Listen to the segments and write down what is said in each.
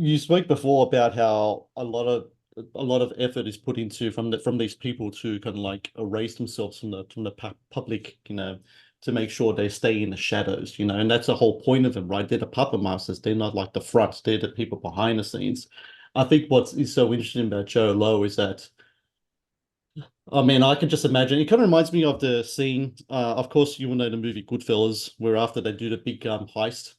You spoke before about how a lot of effort is put into from these people to kind of like erase themselves from the public, to make sure they stay in the shadows, and that's the whole point of them, right? They're the puppet masters. They're not like the front. They're the people behind the scenes. I think what is so interesting about Joe Low is that, I mean, I can just imagine. It kind of reminds me of the scene. Of course, you will know the movie Goodfellas, where after they do the big heist,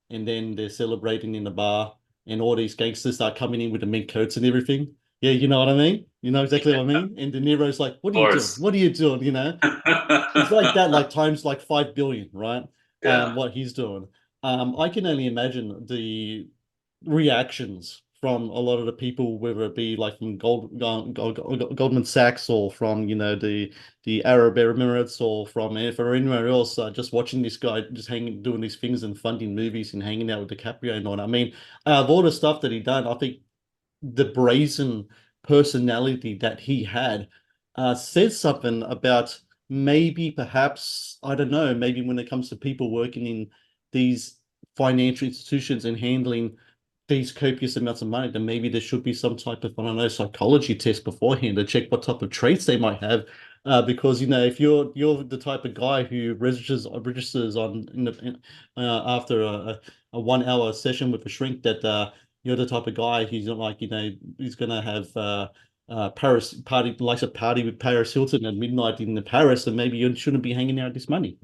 and then they're celebrating in the bar, and all these gangsters start coming in with the mink coats and everything. Yeah, you know what I mean? You know exactly what I mean? And De Niro's like, "What are you doing? Course. What are you doing?" It's like that, like times like 5 billion, right? Yeah. What he's doing. I can only imagine the reactions from a lot of the people, whether it be like from Goldman Sachs, or from the Arab Emirates, or from for anywhere else, just watching this guy just hanging, doing these things and funding movies and hanging out with DiCaprio and all that. I mean, of all the stuff that he done, I think the brazen personality that he had says something about, maybe perhaps, I don't know, maybe when it comes to people working in these financial institutions and handling these copious amounts of money, then maybe there should be some type of, I don't know, psychology test beforehand to check what type of traits they might have. Because if you're the type of guy who registers on after a 1 hour session with a shrink, that you're the type of guy who's not like, he's gonna have Paris party, likes a party with Paris Hilton at midnight in the Paris, and maybe you shouldn't be hanging out with this money.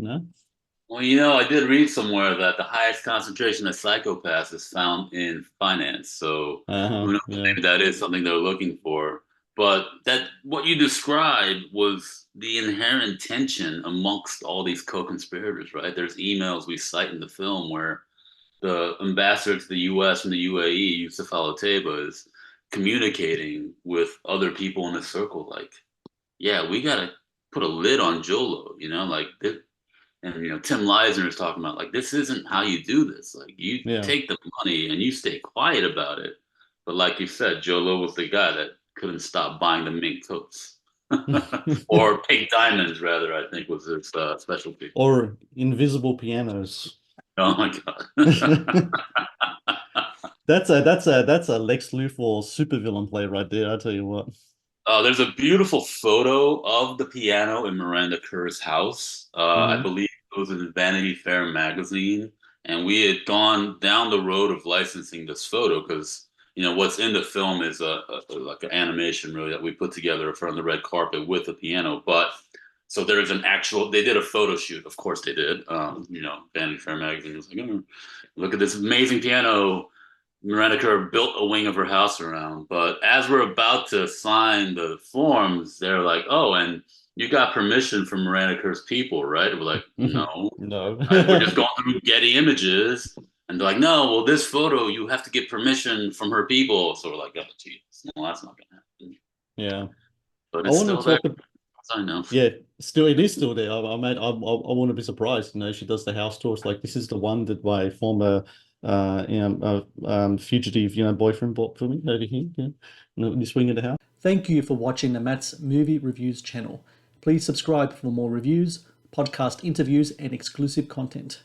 Well, I did read somewhere that the highest concentration of psychopaths is found in finance. So Uh-huh. who knows? Yeah. Maybe that is something they're looking for. But that what you described was the inherent tension amongst all these co-conspirators, right? There's emails we cite in the film where the ambassador to the U.S. from the UAE, Yusuf Al-Otaiba, is communicating with other people in the circle, like, yeah, we gotta put a lid on Jho Low, like this. And Tim Leisner is talking about, like, this isn't how you do this. Like, you Yeah. take the money and you stay quiet about it. But like you said, Jho Low was the guy that couldn't stop buying the mink coats. Or pink diamonds, rather, I think was his specialty. Or invisible pianos. Oh my god. That's a Lex Luthor supervillain play right there. I tell you what. There's a beautiful photo of the piano in Miranda Kerr's house. I Hmm. believe it was in Vanity Fair magazine, and we had gone down the road of licensing this photo because what's in the film is like an animation really that we put together for on the red carpet with the piano. But so there's an actual. They did a photo shoot, of course they did. Vanity Fair magazine was like, oh, look at this amazing piano Miranda Kerr built a wing of her house around. But as we're about to sign the forms, they're like, "Oh, and you got permission from Miranda Kerr's people, right?" We're like, "No, No. we're just going through Getty Images." And they're like, "No, well, this photo you have to get permission from her people." So we're like, "Oh, geez, no, that's not gonna happen." Yeah. But I it's want to still there, talk. as I know. Yeah, still it is still there. I wouldn't be surprised. She does the house tours. Like, this is the one that my former fugitive boyfriend bought for me over here. Yeah, in this wing of the house. Thank you for watching the Matt's Movie Reviews channel. Please subscribe for more reviews, podcast interviews, and exclusive content.